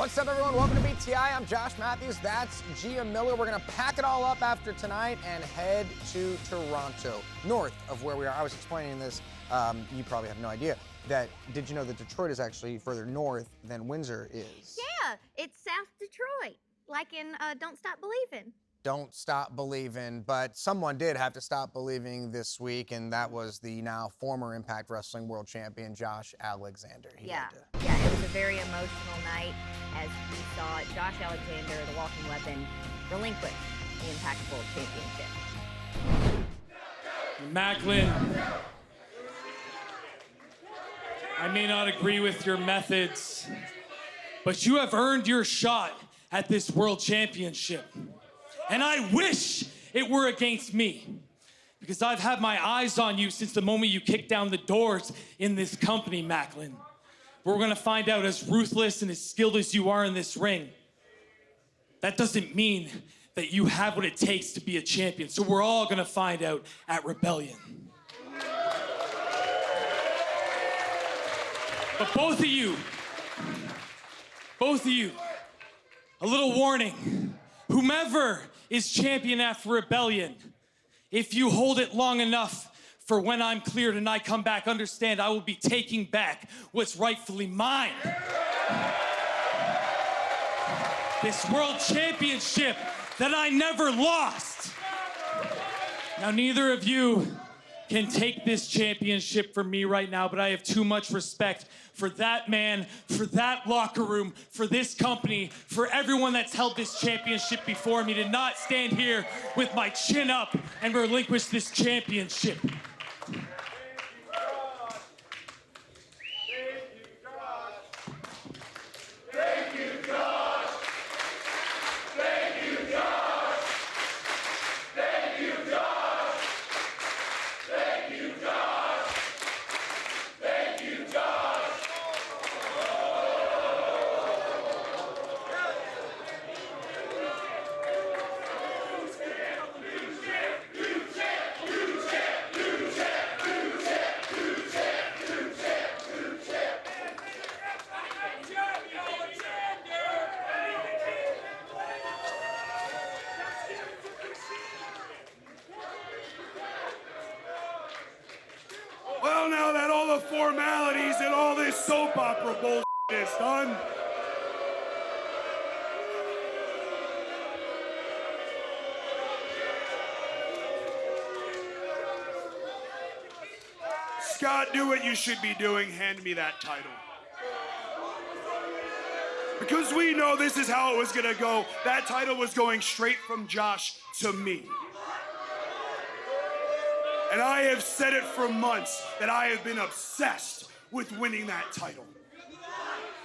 What's up, everyone? Welcome to BTI. I'm Josh Matthews. That's Gia Miller. We're going to pack it all up after tonight and head to Toronto, north of where we are. I was explaining this, you probably have no idea, that did you know that Detroit is actually further north than Windsor is? Yeah, it's South Detroit, like in Don't Stop Believin'. Don't stop believing, but someone did have to stop believing this week, and that was the now former Impact Wrestling World Champion, Josh Alexander. Yeah, it was a very emotional night as we saw Josh Alexander, the walking weapon, relinquish the Impact World Championship. Macklin, I may not agree with your methods, but you have earned your shot at this World Championship. And I wish it were against me, because I've had my eyes on you since the moment you kicked down the doors in this company, Macklin. We're gonna find out, as ruthless and as skilled as you are in this ring, that doesn't mean that you have what it takes to be a champion. So we're all gonna find out at Rebellion. But both of you, a little warning. Whomever is champion after Rebellion, if you hold it long enough for when I'm cleared and I come back, understand I will be taking back what's rightfully mine. This World Championship that I never lost. Now, neither of you can take this championship from me right now, but I have too much respect for that man, for that locker room, for this company, for everyone that's held this championship before me, to not stand here with my chin up and relinquish this championship. Well, now that all the formalities and all this soap opera bullshit is done, Scott, do what you should be doing. Hand me that title. Because we know this is how it was gonna go. That title was going straight from Josh to me. And I have said it for months that I have been obsessed with winning that title.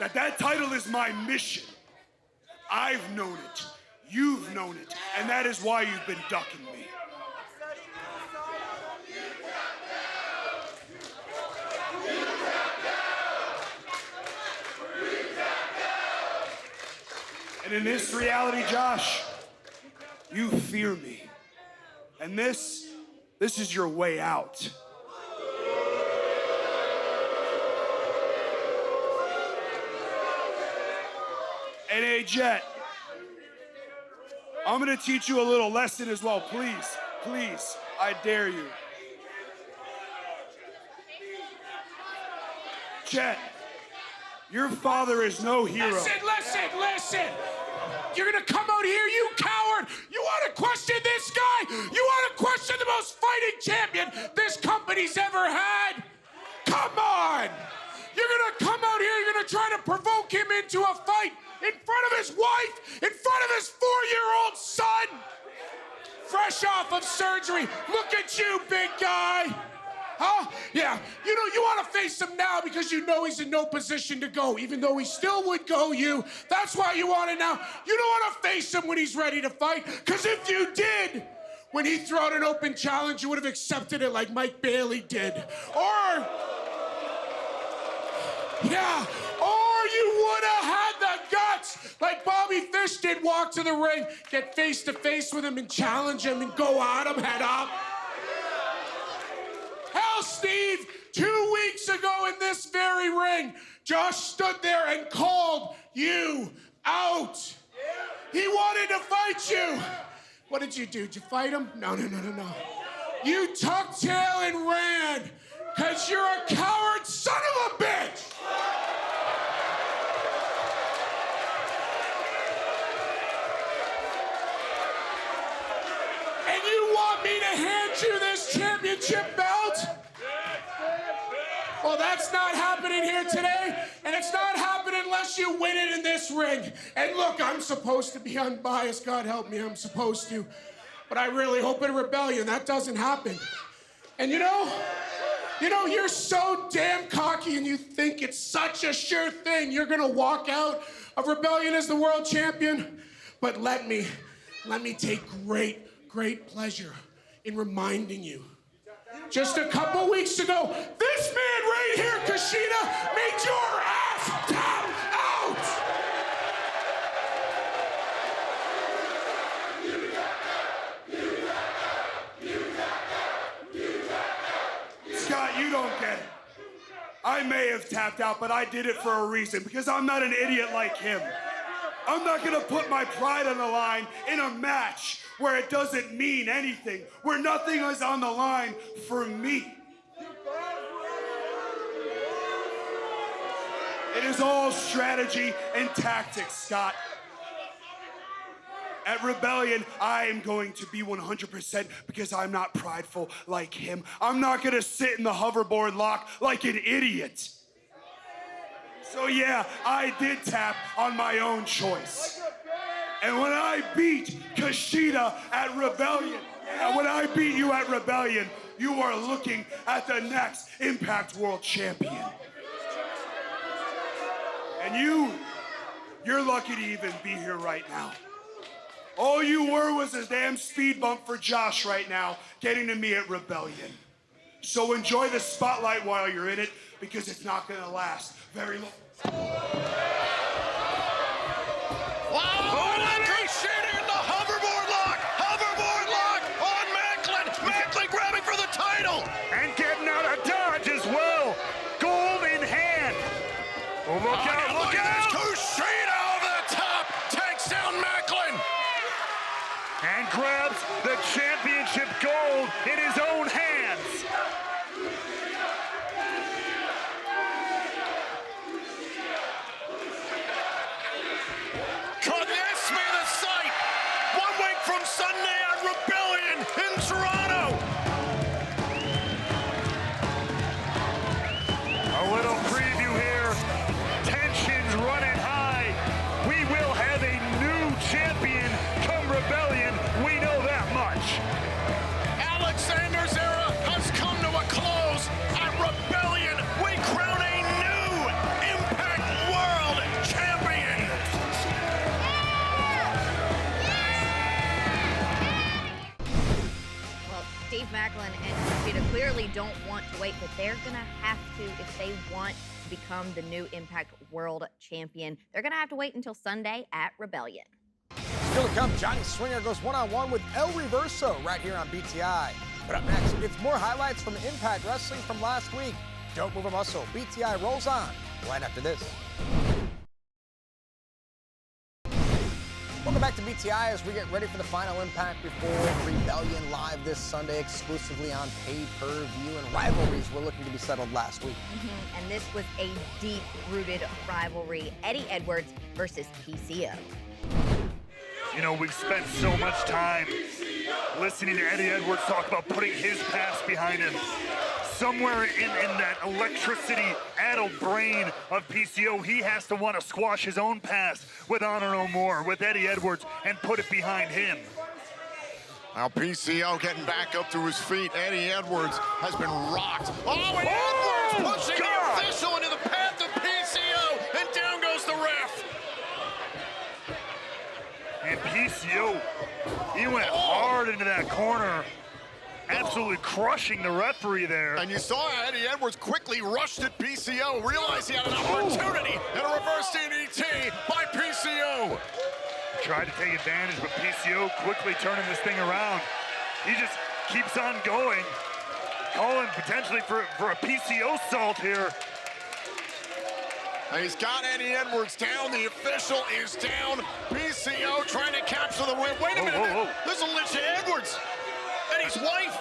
That title is my mission. I've known it. You've known it. And that is why you've been ducking me. And in this reality, Josh, you fear me. And this is your way out. And hey, Jet, I'm gonna teach you a little lesson as well. Please, please, I dare you. Jet, your father is no hero. Listen! You're gonna come out here, you coward! You wanna question this guy? You wanna question the most fighting champion this company's ever had? Come on! You're gonna come out here, you're gonna try to provoke him into a fight in front of his wife, in front of his 4-year-old son? Fresh off of surgery, look at you, big guy! Huh? Yeah, you know, you want to face him now because you know he's in no position to go, even though he still would go you. That's why you want it now. You don't want to face him when he's ready to fight, because if you did, when he threw out an open challenge, you would have accepted it like Mike Bailey did. Or you would have had the guts, like Bobby Fish did, walk to the ring, get face to face with him and challenge him and go at him head up. Hell, Steve, 2 weeks ago in this very ring, Josh stood there and called you Out! He wanted to fight you! What did you do? Did you fight him? No. You tucked tail and ran, because you're a coward son of a bitch! And you want me to hand you this championship belt? Well, that's not happening here today, and it's not happening unless you win it in this ring. And look, I'm supposed to be unbiased. God help me, I'm supposed to. But I really hope in Rebellion that doesn't happen. And you know, you're so damn cocky and you think it's such a sure thing you're gonna walk out of Rebellion as the world champion. But let me take great pleasure in reminding you. Just a couple weeks ago, this man right here, Kushida, made your ass tap out! Scott, you don't get it. I may have tapped out, but I did it for a reason, because I'm not an idiot like him. I'm not gonna put my pride on the line in a match where it doesn't mean anything, where nothing is on the line for me. It is all strategy and tactics, Scott. At Rebellion, I am going to be 100% because I'm not prideful like him. I'm not gonna sit in the hoverboard lock like an idiot. So yeah, I did tap on my own choice. And when I beat Kushida at Rebellion, when I beat you at Rebellion, you are looking at the next Impact World Champion. And you're lucky to even be here right now. All you were was a damn speed bump for Josh right now, getting to me at Rebellion. So enjoy the spotlight while you're in it, because it's not gonna last very long. Kushida in the hoverboard lock on Macklin. Macklin grabbing for the title. And getting out of dodge as well. Gold in hand. Oh, look out. Kushida over the top. Takes down Macklin. And grabs the championship gold in his own hands. Could this be the sight? 1 week from Sunday at Rebellion in Toronto. A little preview here. Tensions running high. We will have a new champion come Rebellion. We know that much. Alexander's era has come to a close. At Rebellion, we crown a new Impact World Champion. Well, Steve Macklin and Kushida clearly don't want to wait, but they're going to have to if they want to become the new Impact World Champion. They're going to have to wait until Sunday at Rebellion. Still to come, Johnny Swinger goes one-on-one with El Reverso right here on BTI. But up next, it's more highlights from Impact Wrestling from last week. Don't move a muscle. BTI rolls on right after this. Welcome back to BTI as we get ready for the final Impact before Rebellion live this Sunday exclusively on pay-per-view, and rivalries were looking to be settled last week. And this was a deep-rooted rivalry. Eddie Edwards versus PCO. You know, we've spent so much time listening to Eddie Edwards talk about putting his past behind him. Somewhere in that electricity-addled brain of PCO, he has to want to squash his own past with Honor No More, with Eddie Edwards, and put it behind him. Now PCO getting back up to his feet. Eddie Edwards has been rocked. Oh, and Edwards pushing the official into the path of PCO, and down goes the ref. And PCO, he went hard into that corner, absolutely crushing the referee there. And you saw Eddie Edwards quickly rushed at PCO, realized he had an opportunity, and a reverse DDT by PCO. Tried to take advantage, but PCO quickly turning this thing around. He just keeps on going, calling potentially for a PCO salt here. He's got Eddie Edwards down. The official is down. PCO trying to capture the win. Wait a minute. This is Alicia Edwards, Eddie's wife.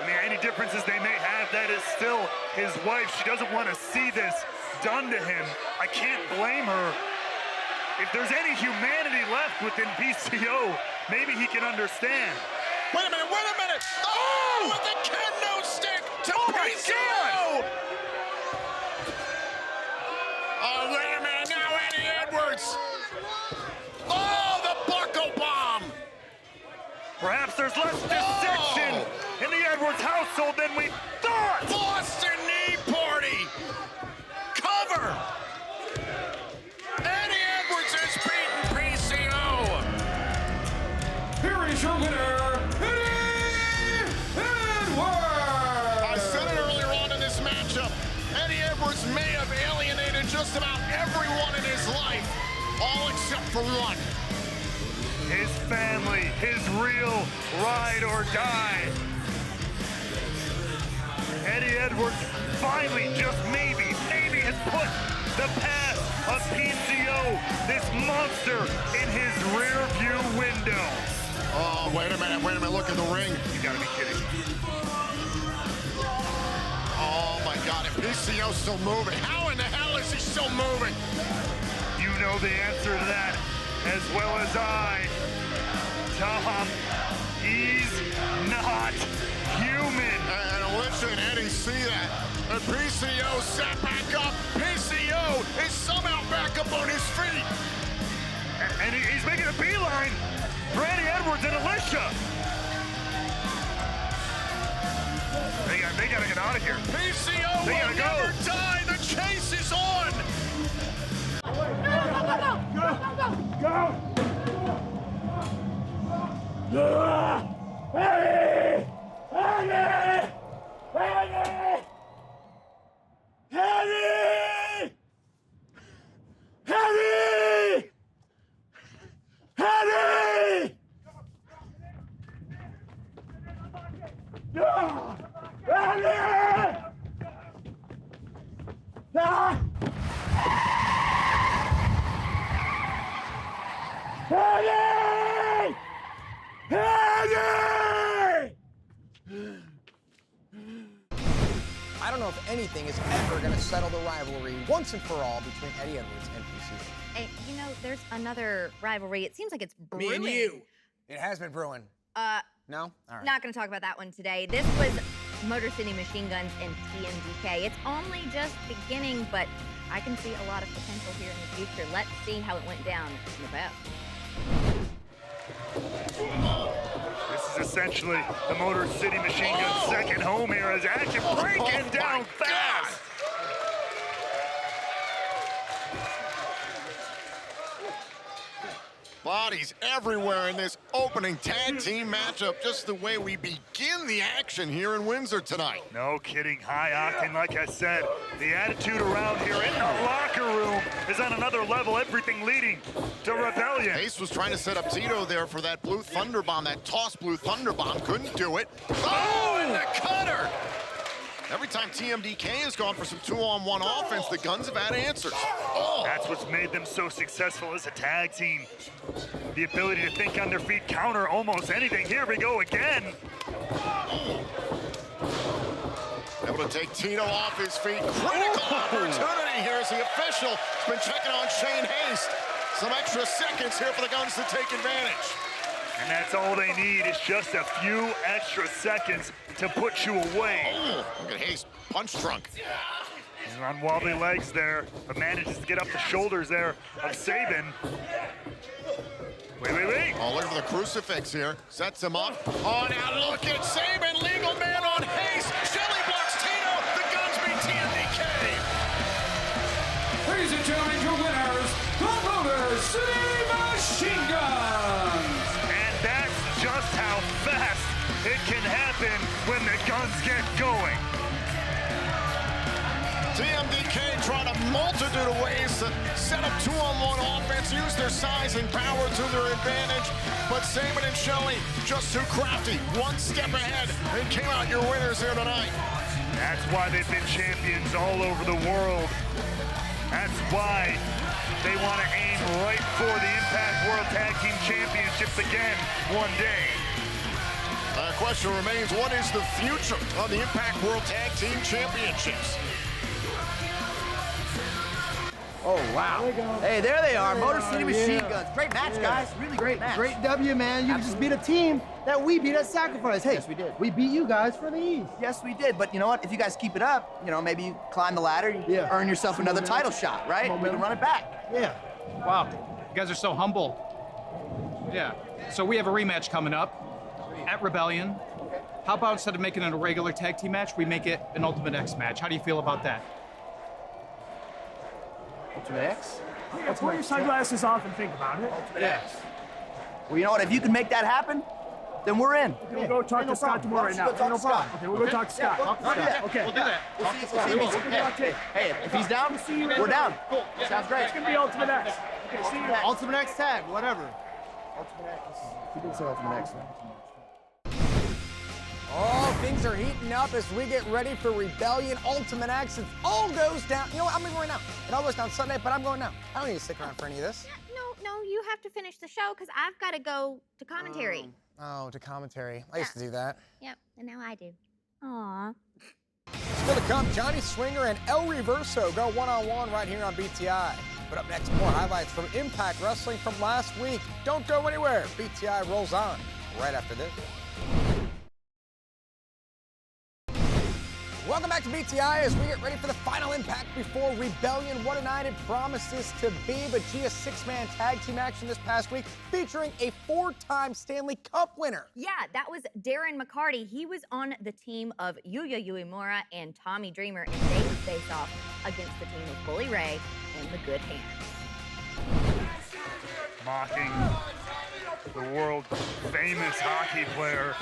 I mean, any differences they may have, that is still his wife. She doesn't want to see this done to him. I can't blame her. If there's any humanity left within PCO, maybe he can understand. Wait a minute. Oh, with the kendo stick to PCO. Oh, wait a minute. Now Eddie Edwards. Oh, the buckle bomb. Perhaps there's less dissection in the Edwards household than we thought. Boston knee party. Cover. Eddie Edwards has beaten PCO. Here is your winner, Eddie Edwards! I said it earlier on in this matchup. Eddie Edwards may have alienated just about everyone in his life, all except for one. His family, his real ride or die. Eddie Edwards finally, just maybe has put the past of PCO, this monster, in his rear view window. Oh, wait a minute, look in the ring. You gotta be kidding. Oh my God, and PCO's still moving. How in the hell is he still moving? You know the answer to that as well as I. Tom, he's not human. And Alicia and Eddie see that. And PCO sat back up. PCO is somehow back up on his feet. And he's making a beeline for Eddie Edwards and Alicia. They gotta get out of here. PCO They will gotta go. never die. The chase is on. I don't know if anything is ever going to settle the rivalry once and for all between Eddie Edwards and PCO. Hey, you know, there's another rivalry. It seems like it's brewing. Me and you. It has been brewing. No? All right. Not going to talk about that one today. This was Motor City Machine Guns and TMDK. It's only just beginning, but I can see a lot of potential here in the future. Let's see how it went down in the past. This is essentially the Motor City Machine Gun's second home here as action breaking down fast. Bodies everywhere in this opening tag team matchup, just the way we begin the action here in Windsor tonight. No kidding, high octane, like I said. The attitude around here in the locker room is on another level, everything leading to rebellion. Ace was trying to set up Tito there for that blue thunder bomb, that tossed blue thunder bomb, couldn't do it. Oh, and the cutter! Every time TMDK has gone for some 2-on-1 offense, the Guns have had answers. Oh. That's what's made them so successful as a tag team. The ability to think on their feet, counter almost anything. Here we go again. Able to take Tito off his feet. Critical opportunity here as the official has been checking on Shane Haste. Some extra seconds here for the Guns to take advantage. And that's all they need is just a few extra seconds to put you away. Oh, look at Haste, punch drunk. He's on wobbly legs there, but manages to get up the shoulders there of Sabin. Wait. Oh, look for the crucifix here. Sets him up. Oh, now look at Sabin, legal man on Haste. Shelly blocks Tito. The Guns beat TMDK. Ladies and gentlemen, your winners, the Motor City Machine Guns! And that's just how fast it can happen when the Guns get going. TMDK tried a multitude of ways to set up 2-on-1 offense, use their size and power to their advantage, but Sabin and Shelley just too crafty, one step ahead, and came out your winners here tonight. That's why they've been champions all over the world. That's why they want to aim right for the Impact World Tag Team Championships again one day. The question remains, what is the future of the Impact World Tag Team Championships? Oh, wow. Hey, there they are, Motor City Machine Guns. Great match, guys. Really great match. Great W, man. You just beat a team that we beat at Sacrifice. Hey, Yes, we did. We beat you guys for the East. Yes, we did. But you know what? If you guys keep it up, you know, maybe you climb the ladder, you earn yourself another title shot, right? We can run it back. Yeah. Wow, you guys are so humble. Yeah, so we have a rematch coming up at Rebellion. How about instead of making it a regular tag team match, we make it an Ultimate X match? How do you feel about that? Ultimate X? Yeah, pull your sunglasses off and think about it. Ultimate X. Well, you know what? If you can make that happen, then we're in. We'll go talk to Scott tomorrow right now. No problem. Okay, we'll go talk to Scott. Okay. We'll do that. We'll see if he's Hey, if he's down, we're down. Cool. Sounds great. It's going to be Ultimate X. Okay, see you. Ultimate X tag, whatever. Ultimate X. He did say Ultimate X. Oh, things are heating up as we get ready for Rebellion Ultimate X. It all goes down. You know what? I'm leaving right now. It all goes down Sunday, but I'm going now. I don't need to stick around for any of this. No, you have to finish the show because I've got to go to commentary. Oh, to commentary. I used to do that. Yep, and now I do. Aw. Still to come, Johnny Swinger and El Reverso go one-on-one right here on BTI. But up next, more highlights from Impact Wrestling from last week. Don't go anywhere. BTI rolls on right after this. Welcome back to BTI as we get ready for the final Impact before Rebellion. What a night it promises to be, but a six-man tag team action this past week featuring a four-time Stanley Cup winner. Yeah, that was Darren McCarty. He was on the team of Yuya Uemura and Tommy Dreamer, and they would face off against the team of Bully Ray and the Good Hands. Mocking the world famous hockey player.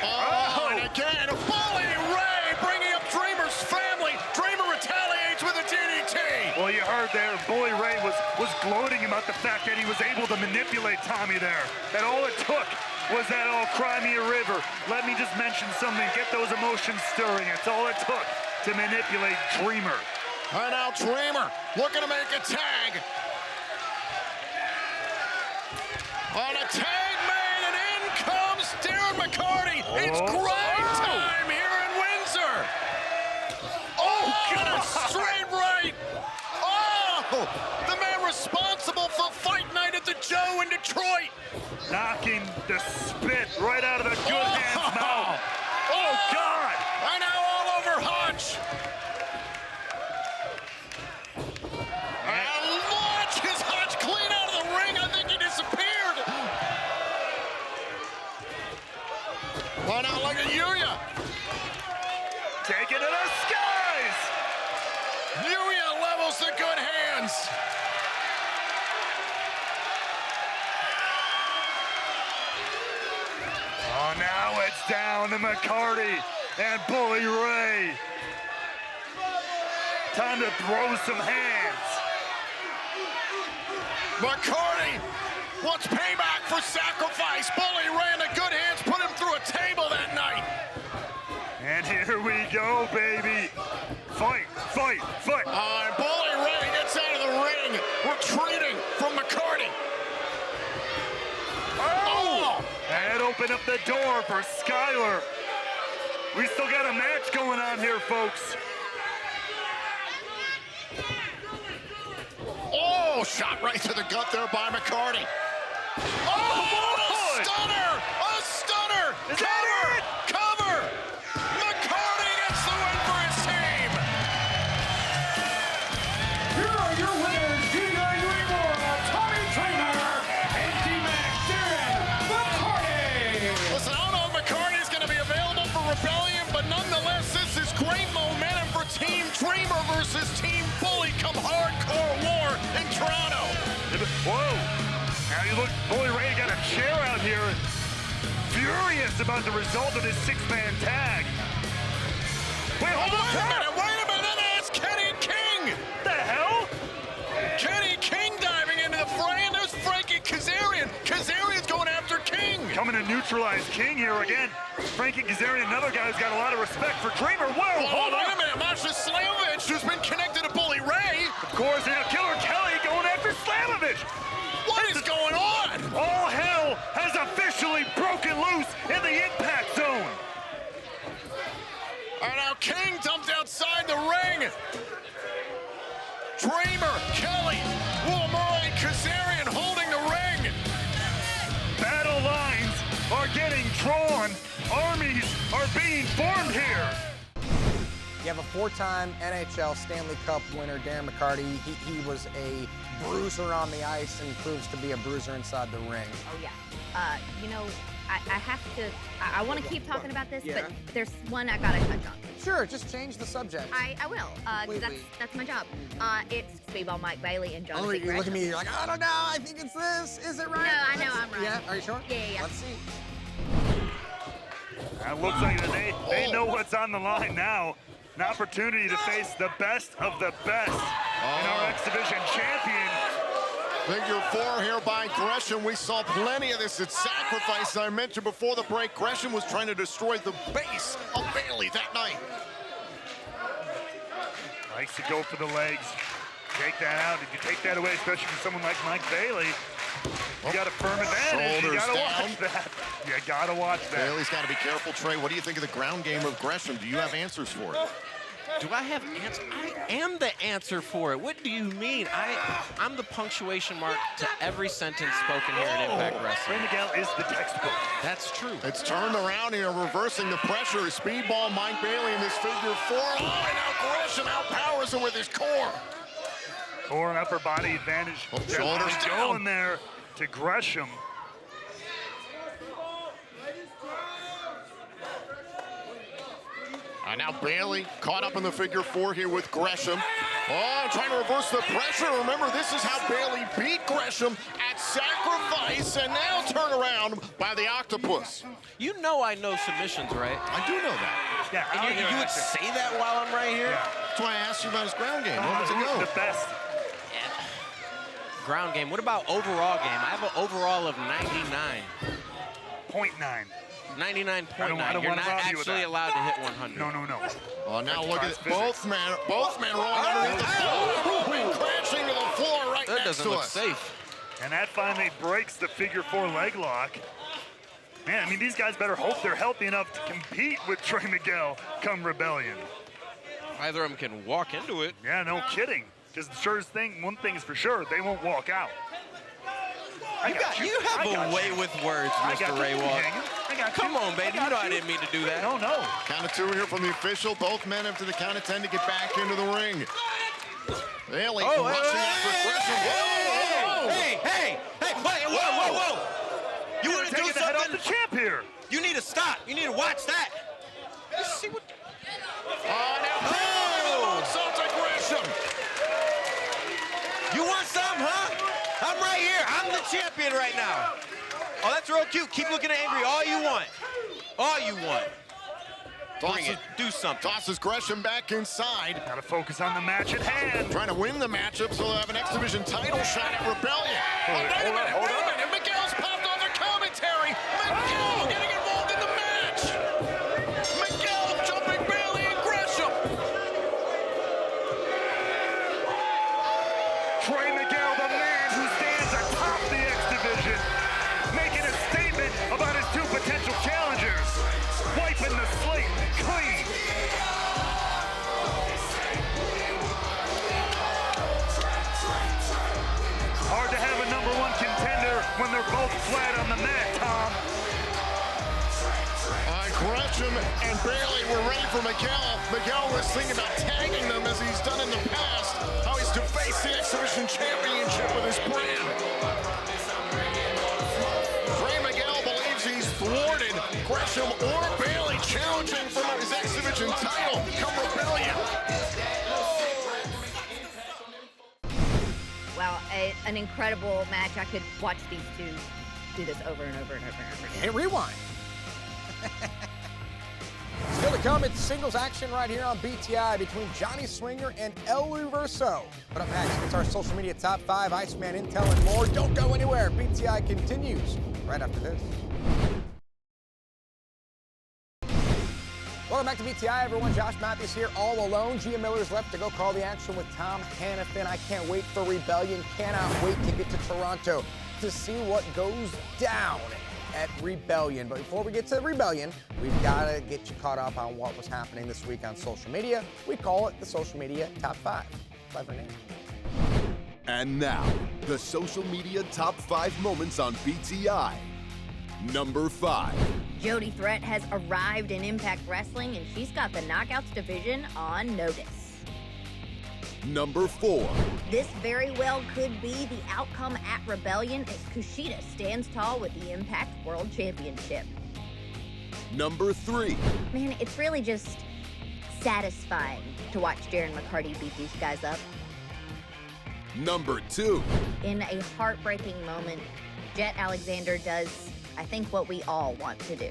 Oh, and again, Bully Ray bringing up Dreamer's family. Dreamer retaliates with a DDT. Well, you heard there, Bully Ray was gloating about the fact that he was able to manipulate Tommy there. That all it took was that old Cry Me a River. Let me just mention something, get those emotions stirring. It's all it took to manipulate Dreamer. And now Dreamer looking to make a tag. On a tag made, and in comes Darren McCarty. It's grind time here in Windsor. Oh, and a straight right. Oh, the man responsible for Fight Night at the Joe in Detroit. Knocking the spit right out of the Good Hands mouth. Oh, God. And now all over Hodge. And launches Hodge clean out of the ring. I think he disappeared. Oh, now look at Yuya. Take it to the skies. Yuya levels the Good Hands. Oh, now it's down to McCarty and Bully Ray. Time to throw some hands. McCarty wants payback for Sacrifice. Bully Ray and the Good Hands put him through a table that night. And here we go, baby. Fight, fight, fight. And Bully Ray gets out of the ring, retreating from McCarty. Oh! And open up the door for Skyler. We still got a match going on here, folks. Oh, shot right to the gut there by McCarty. Oh, a stunner! A stunner! Is cover! that it? Cover! McCarty gets the win for his team! Here are your winners, Yuya Uemura, Tommy Dreamer, and D-Mac Darren McCarty. Listen, I don't know if McCarty's going to be available for Rebellion, but nonetheless, this is great momentum for Team Dreamer versus Team Bully come hardcore war in Toronto. Whoa. Now you look, Bully Ray got a chair out here. Furious about the result of this six-man tag. Wait, hold on. Wait a minute, that's Kenny King. What the hell? Kenny King diving into the fray, and there's Frankie Kazarian. Kazarian's going after King. Coming to neutral neutralized King here again. Frankie Kazarian, another guy who's got a lot of respect for Dreamer. Whoa, hold Wait on. a minute, Masha Slamovich, who's been connected to Bully Ray. Of course, and Killer Kelly going after Slamovich. What is going on? All hell has officially broken loose in the impact zone. And now King dumped outside the ring. Dreamer, Kelly, Murray, Kazarian holding the ring. Battle lines are getting drawn. Armies are being formed here. You have a four-time NHL Stanley Cup winner, Darren McCarty. He was a bruiser on the ice and proves to be a bruiser inside the ring. Oh, yeah. You know, I have to, I want to keep talking about this, but there's one I got to touch on. Sure, just change the subject. I will, because that's my job. It's Speedball Mike Bailey and Jonathan You look at Gresham. me, you're like, I don't know, I think it's this. Is it right? No, I know I'm right. Yeah, are you sure? Yeah. Let's see. It looks like they know what's on the line now. An opportunity to face the best of the best in our X Division champion. Figure 4 here by Gresham. We saw plenty of this at Sacrifice. I mentioned before the break, Gresham was trying to destroy the base of Bailey that night. Likes to go for the legs. Take that out. If you take that away, especially from someone like Mike Bailey, you got a firm advantage. You gotta watch that. You gotta watch that. Bailey's got to be careful. Trey, what do you think of the ground game of Gresham? Do you have answers for it? Do I have answers? I am the answer for it. What do you mean? I'm the punctuation mark to every sentence spoken here at Impact Wrestling. Ray Miguel is the textbook. That's true. It's turned around here, reversing the pressure. Speedball Mike Bailey in this figure 4. Oh, and now Gresham outpowers him with his core. Core and upper body advantage. Shoulders down. Going there to Gresham. And now Bailey caught up in the figure 4 here with Gresham. Oh, trying to reverse the pressure. Remember, this is how Bailey beat Gresham at Sacrifice, and now turn around by the Octopus. You know I know submissions, right? I do know that. Yeah, And you would say that while I'm right here? Yeah. That's why I asked you about his ground game. Where does it Who's go? the best? Ground game. What about overall game? I have an overall of 99. 0.9. 99.9. You're not actually allowed to hit 100. No. Oh, now look at it. Both men rolling underneath the floor. Crashing to the floor right That next doesn't to look us. safe. And that finally breaks the figure 4 leg lock. Man, I mean, these guys better hope they're healthy enough to compete with Trey Miguel come Rebellion. Either of them can walk into it. Yeah, no kidding. Because the surest thing, one thing is for sure, they won't walk out. You have a way with words, Mr. Ray Walt. I got Come on, baby. You know I didn't mean to do that. No. Count of 2 here from the official. Both men up to the count of 10 to get back into the ring. Bailey rushing after Gresham. Hey, whoa. You want to do Taking the head off something? the champ here. You need to stop. You need to watch that. You see what? Now Bailey to Gresham. You want some, huh? I'm right here. I'm the champion right now. Oh, that's real cute. Keep looking angry all you want. All you want. Bring it. Do something. Tosses Gresham back inside. Got to focus on the match at hand. Trying to win the matchup so they'll have an X Division title shot at Rebellion. Wait a minute. Miguel's popped on the commentary. Miguel getting involved in the match. Miguel jumping Bailey and Gresham. Trey Miguel, the man who stands atop the X Division, making a statement about his 2 potential challengers, wiping the slate clean. Hard to have a #1 contender when they're both flat on the mat, Tom. Gresham and Bailey were ready for Miguel. Miguel was thinking about tagging them as he's done in the past. How he's to face the X Division championship with his brand. Trey Miguel believes he's thwarted Gresham or Bailey challenging for his X Division title come Rebellion. Wow, an incredible match. I could watch these two do this over and over and over and over again. Hey, rewind. Still to come, it's singles action right here on BTI between Johnny Swinger and El Reverso. But up next, it's our social media top 5, Iceman, Intel, and more. Don't go anywhere. BTI continues right after this. Welcome back to BTI, everyone. Josh Matthews here, all alone. Gia Miller's left to go call the action with Tom Hannafin. I can't wait for Rebellion. Cannot wait to get to Toronto to see what goes down at Rebellion. But before we get to Rebellion, we've got to get you caught up on what was happening this week on social media. We call it the Social Media Top 5. Clever name. And now, the social media top 5 moments on BTI. Number 5. Jody Threat has arrived in Impact Wrestling, and she's got the Knockouts division on notice. Number 4. This very well could be the outcome at Rebellion as Kushida stands tall with the Impact World Championship. Number 3. Man, it's really just satisfying to watch Darren McCarty beat these guys up. Number 2. In a heartbreaking moment, Jet Alexander does, I think, what we all want to do.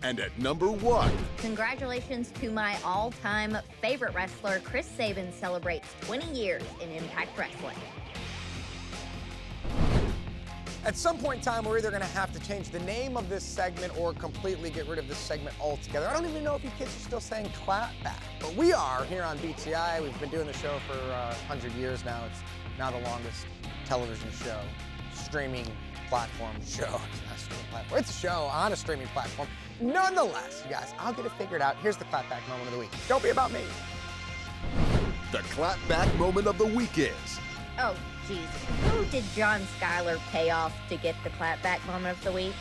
And at number 1. Congratulations to my all-time favorite wrestler, Chris Sabin celebrates 20 years in Impact Wrestling. At some point in time, we're either going to have to change the name of this segment or completely get rid of this segment altogether. I don't even know if you kids are still saying clapback, but we are here on BTI. We've been doing the show for 100 years now. It's now the longest television show, streaming platform show. It's not a streaming platform. It's a show on a streaming platform. Nonetheless, you guys, I'll get it figured out. Here's the clapback moment of the week. Don't be about me. The clapback moment of the week is... Oh, geez. Who did John Schuyler pay off to get the clapback moment of the week?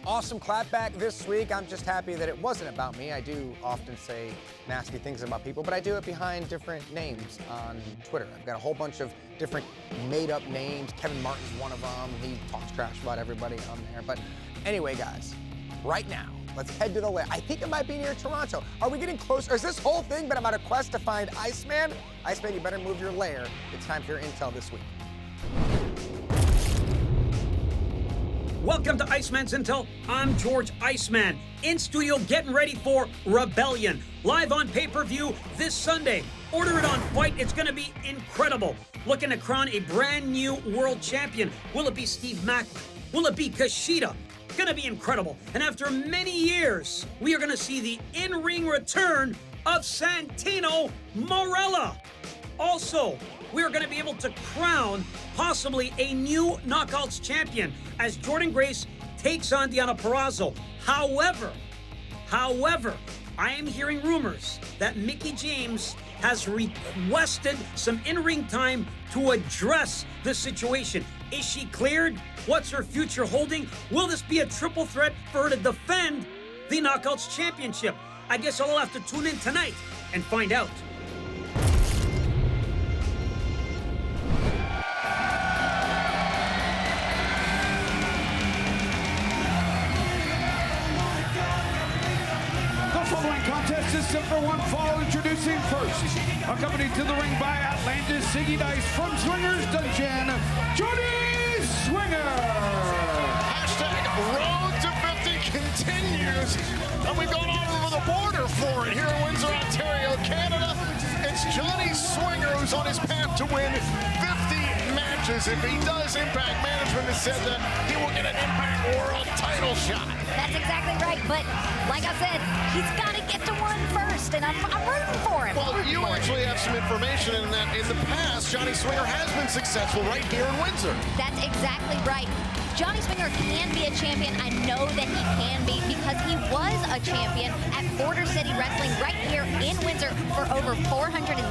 Awesome clapback this week. I'm just happy that it wasn't about me. I do often say nasty things about people, but I do it behind different names on Twitter. I've got a whole bunch of different made-up names. Kevin Martin's one of them. He talks trash about everybody on there. But anyway, guys, right now, let's head to the lair. I think it might be near Toronto. Are we getting closer? Is this whole thing been about a quest to find Iceman? Iceman, you better move your lair. It's time for your intel this week. Welcome to Iceman's Intel. I'm George Iceman, in studio getting ready for Rebellion. Live on pay-per-view this Sunday. Order it on Fight. It's going to be incredible. Looking to crown a brand new world champion. Will it be Steve Macklin? Will it be Kushida? Going to be incredible. And after many years, we are going to see the in-ring return of Santino Marella. Also, we are going to be able to crown possibly a new Knockouts champion as Jordan Grace takes on Deonna Purrazzo. However, I am hearing rumors that Mickie James has requested some in-ring time to address the situation. Is she cleared? What's her future holding? Will this be a triple threat for her to defend the Knockouts championship? I guess I'll have to tune in tonight and find out. Contest is set for one fall. Introducing first, accompanied to the ring by Atlantis Ziggy Dice from Swingers Dungeon, Johnny Swinger. Hashtag Road to 50 continues, and we've gone all over the border for it here in Windsor, Ontario, Canada. It's Johnny Swinger who's on his path to win 50 matches. If he does, Impact Management has said that he will get an Impact World title shot. That's exactly right, but like I said, he's got to get to one first, and I'm rooting for him. Well, you actually have some information in that in the past, Johnny Swinger has been successful right here in Windsor. That's exactly right. Johnny Swinger can be a champion. I know that he can be because he was a champion at Border City Wrestling right here in Windsor for over 460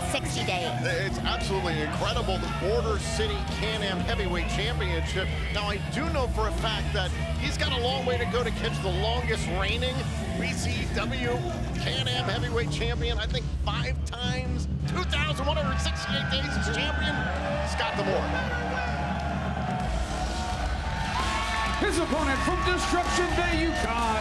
days. It's absolutely incredible, the Border City Can-Am Heavyweight Championship. Now, I do know for a fact that he's got a long way to go to catch the longest reigning BCW Can-Am Heavyweight Champion. I think 5 times, 2,168 days as champion. Scott D'Amore. His opponent from Destruction Bay, Yukon,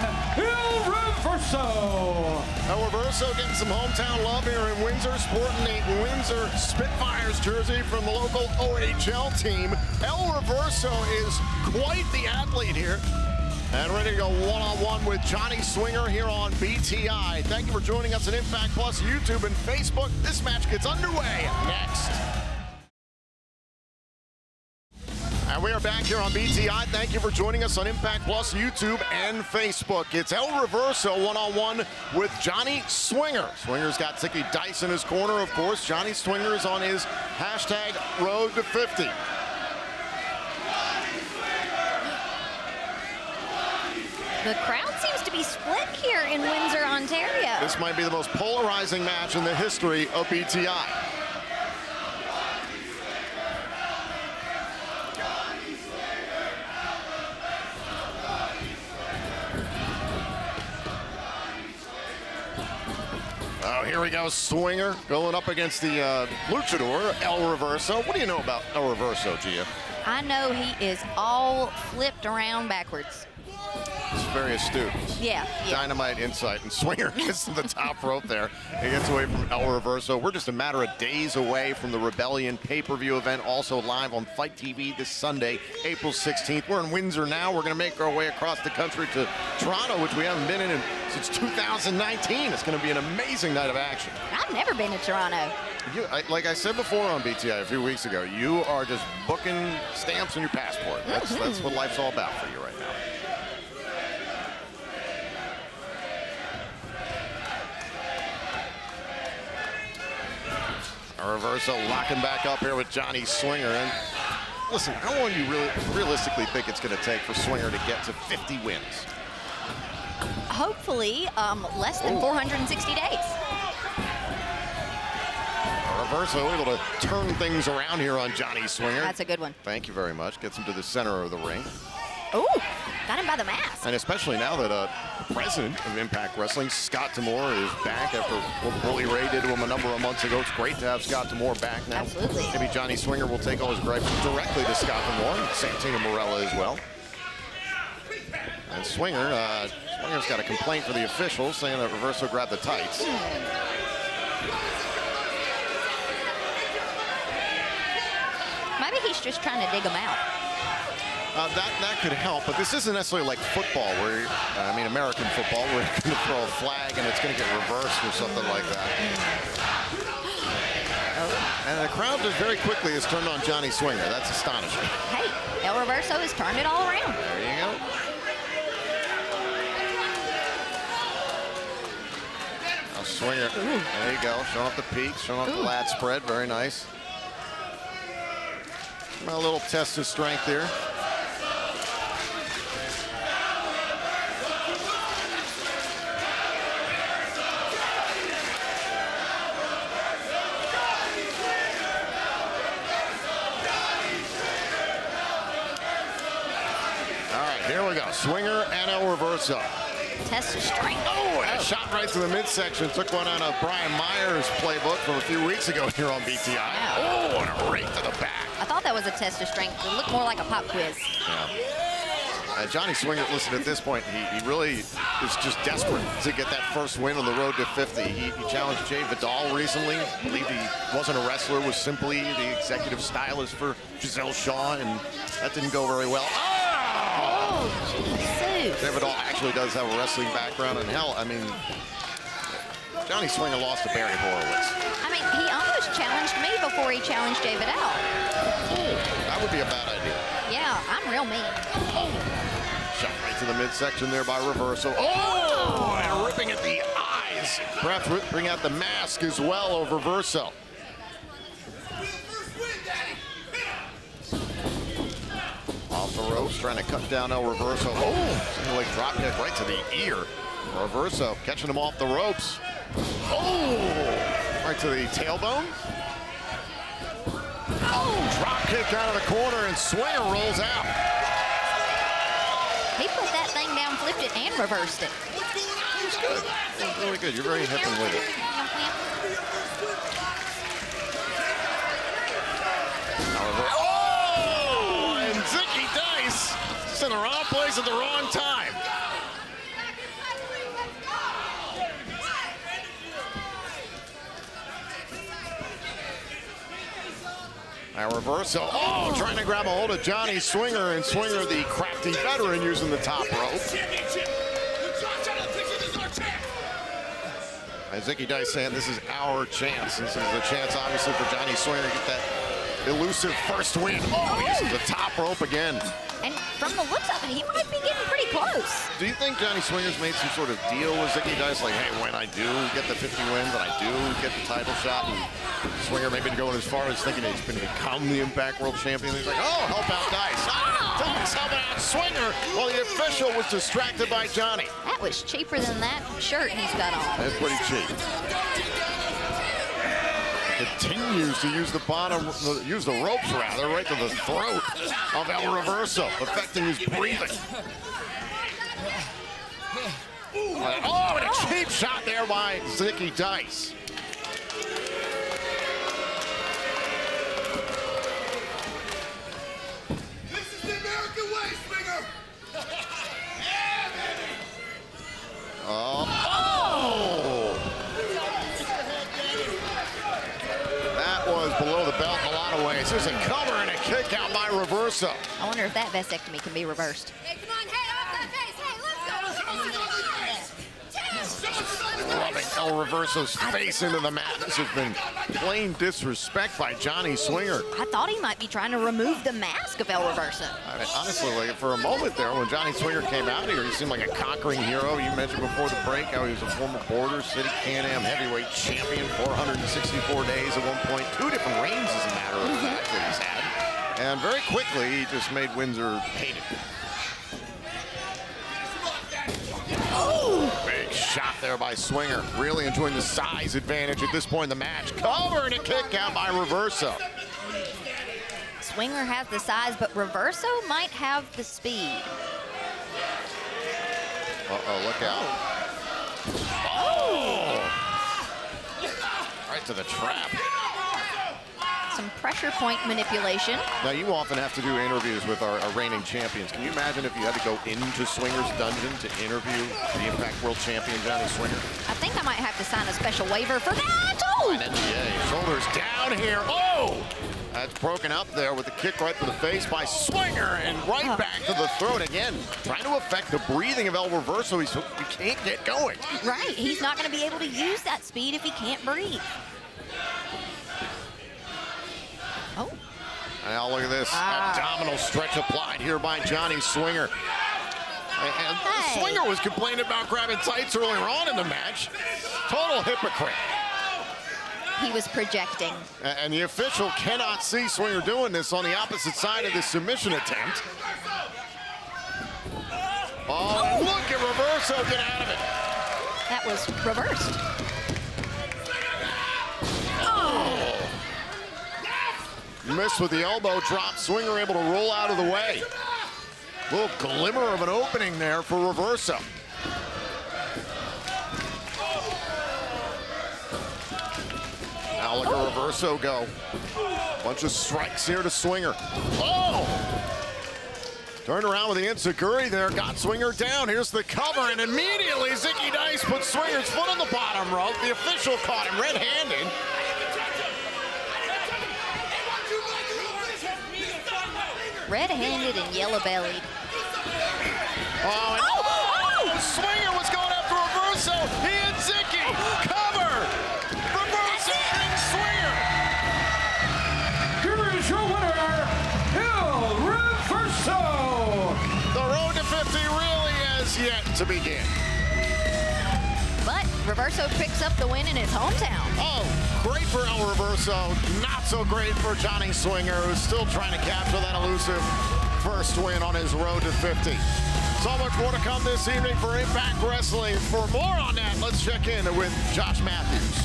Reverso. Reverso getting some hometown love here in Windsor, sporting a Windsor Spitfires jersey from the local OHL team. Reverso is quite the athlete here. And ready to go one-on-one with Johnny Swinger here on BTI. Thank you for joining us on Impact Plus, YouTube, and Facebook. This match gets underway next. And we are back here on BTI. Thank you for joining us on Impact Plus YouTube and Facebook. It's El Reverso one-on-one with Johnny Swinger. Swinger's got Zicky Dice in his corner, of course. Johnny Swinger is on his hashtag Road to 50. The crowd seems to be split here in Windsor, Ontario. This might be the most polarizing match in the history of BTI. Oh, here we go, Swinger going up against the luchador, El Reverso. What do you know about El Reverso, Gia? I know he is all flipped around backwards. It's very astute. Yeah. Dynamite insight, and Swinger gets to the top rope there. He gets away from El Reverso. We're just a matter of days away from the Rebellion pay-per-view event, also live on Fight TV this Sunday, April 16th. We're in Windsor now. We're going to make our way across the country to Toronto, which we haven't been in since 2019. It's going to be an amazing night of action. I've never been to Toronto. Like I said before on BTI a few weeks ago, you are just booking stamps on your passport. That's what life's all about for you right now. Reverso locking back up here with Johnny Swinger. And listen, how long do you realistically think it's going to take for Swinger to get to 50 wins? Hopefully, less than 460 days. Reverso able to turn things around here on Johnny Swinger. That's a good one. Thank you very much. Gets him to the center of the ring. Ooh, got him by the mask. And especially now that the president of Impact Wrestling, Scott D'Amore, is back after what Bully Ray did to him a number of months ago. It's great to have Scott D'Amore back now. Absolutely. Maybe Johnny Swinger will take all his gripes directly to Scott D'Amore and Santino Marella as well. And Swinger's got a complaint for the officials saying that Reverso grabbed the tights. Maybe he's just trying to dig him out. That could help, but this isn't necessarily like football, where American football, where you're going to throw a flag and it's going to get reversed or something like that. And the crowd just very quickly has turned on Johnny Swinger. That's astonishing. Hey, El Reverso has turned it all around. There you go. Now Swinger, there you go, showing off the peaks, showing off the lat spread, very nice. A little test of strength here. Here we go, Swinger and El Reverso. Test of strength. Oh, and a shot right to the midsection. Took one out of Brian Myers' playbook from a few weeks ago here on BTI. Yeah. Oh, and a right to the back. I thought that was a test of strength. It looked more like a pop quiz. Yeah. Johnny Swinger, listen, at this point, he really is just desperate to get that first win on the road to 50. He challenged Jay Vidal recently. I believe he wasn't a wrestler, was simply the executive stylist for Giselle Shaw, and that didn't go very well. Jay Vidal actually does have a wrestling background, and hell, Johnny Swinger lost to Barry Horowitz. He almost challenged me before he challenged Jay Vidal. That would be a bad idea. Yeah, I'm real mean. Shot right to the midsection there by Reverso. Oh, and ripping at the eyes. Perhaps ripping out the mask as well of Reverso. Off the ropes, trying to cut down El Reverso. Oh, like drop kick right to the ear. Reverso catching him off the ropes. Oh, right to the tailbone. Oh, drop kick out of the corner, and Swinger rolls out. He put that thing down, flipped it, and reversed it. It's good. It's really good. You're very hip and with it. Oh, and Zicky Dice is in the wrong place at the wrong time. Now Reverso, trying to grab a hold of Johnny Swinger, and Swinger, the crafty veteran, using the top rope. And Zicky Dice saying this is our chance. This is the chance, obviously, for Johnny Swinger to get that elusive first win. Oh, uses the top rope again. And from the looks of it, he might be getting pretty close. Do you think Johnny Swinger's made some sort of deal with Zicky Dice? Like, hey, when I do get the 50 wins and I do get the title shot, and Swinger maybe going as far as thinking he's going to become the Impact World Champion. He's like, oh, help out Dice. Dice helping out Swinger while the official was distracted by Johnny. That was cheaper than that shirt he's got on. That's pretty cheap. Continues to use the ropes rather, right to the throat of El Reverso, affecting his breathing. Oh, and a cheap shot there by Zicky Dice. This is the American way, Swinger. Oh. That was below the belt in a lot of ways. There's a cover and a kick out by Reverso. I wonder if that vasectomy can be reversed. Hey, come on, head off that face. Hey, let's go. Rubbing El Reverso's face into the mat. This has been plain disrespect by Johnny Swinger. I thought he might be trying to remove the mask of El Reverso. I mean, honestly, like, for a moment there, when Johnny Swinger came out here, he seemed like a conquering hero. You mentioned before the break how he was a former Border City Can-Am heavyweight champion, 464 days at one point, 2 different reigns, as a matter of fact, that he's had. And very quickly, he just made Windsor hated. Oh! Big shot there by Swinger. Really enjoying the size advantage at this point in the match. Cover and a kick out by Reverso. Swinger has the size, but Reverso might have the speed. Uh-oh, look out. Oh! Right to the trap. Some pressure point manipulation. Now, you often have to do interviews with our reigning champions. Can you imagine if you had to go into Swinger's dungeon to interview the Impact World Champion, Johnny Swinger? I think I might have to sign a special waiver for that. Oh! An NDA. Shoulders down here. Oh! That's broken up there with a kick right to the face by Swinger and right back to the throat again. Trying to affect the breathing of El Reverso. He can't get going. Right. He's not going to be able to use that speed if he can't breathe. Oh. Now look at this abdominal stretch applied here by Johnny Swinger. And Swinger was complaining about grabbing tights earlier on in the match. Total hypocrite. He was projecting. And the official cannot see Swinger doing this on the opposite side of the submission attempt. Oh, look at Reverso get out of it. That was reversed. Missed with the elbow drop. Swinger able to roll out of the way. Little glimmer of an opening there for Reverso. Now look at Reverso go. Bunch of strikes here to Swinger. Oh! Turned around with the enziguri there, got Swinger down. Here's the cover, and immediately Zicky Dice puts Swinger's foot on the bottom rope. The official caught him red-handed. Red-handed and yellow-bellied. Swinger was going after Reverso. He and Zicky. Cover. Reverso and Swinger. Here is your winner, El Reverso. The road to 50 really has yet to begin. But Reverso picks up the win in his hometown. Oh, great for El Reverso. Not so great for Johnny Swinger, who's still trying to capture that elusive first win on his road to 50. So much more to come this evening for Impact Wrestling. For more on that, let's check in with Josh Matthews.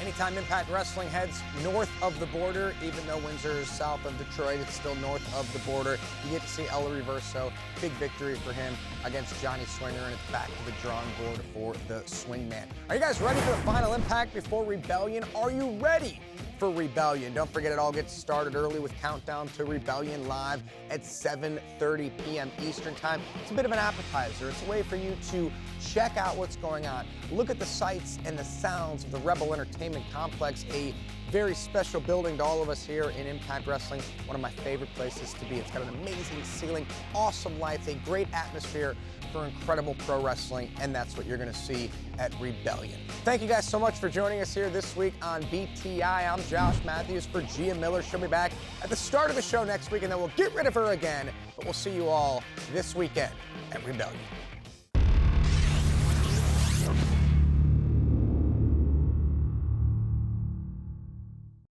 Anytime Impact Wrestling heads north of the border, even though Windsor is south of Detroit, it's still north of the border. You get to see El Reverso. Big victory for him against Johnny Swinger, and it's back to the drawing board for the Swingman. Are you guys ready for the final impact before Rebellion? Are you ready for Rebellion? Don't forget, it all gets started early with Countdown to Rebellion live at 7:30 p.m. Eastern Time. It's a bit of an appetizer. It's a way for you to check out what's going on, look at the sights and the sounds of the Rebel Entertainment Complex, a very special building to all of us here in Impact Wrestling. One of my favorite places to be. It's got an amazing ceiling, awesome lights, a great atmosphere for incredible pro wrestling, and that's what you're going to see at Rebellion. Thank you guys so much for joining us here this week on BTI. I'm Josh Matthews for Gia Miller. She'll be back at the start of the show next week, and then we'll get rid of her again. But we'll see you all this weekend at Rebellion.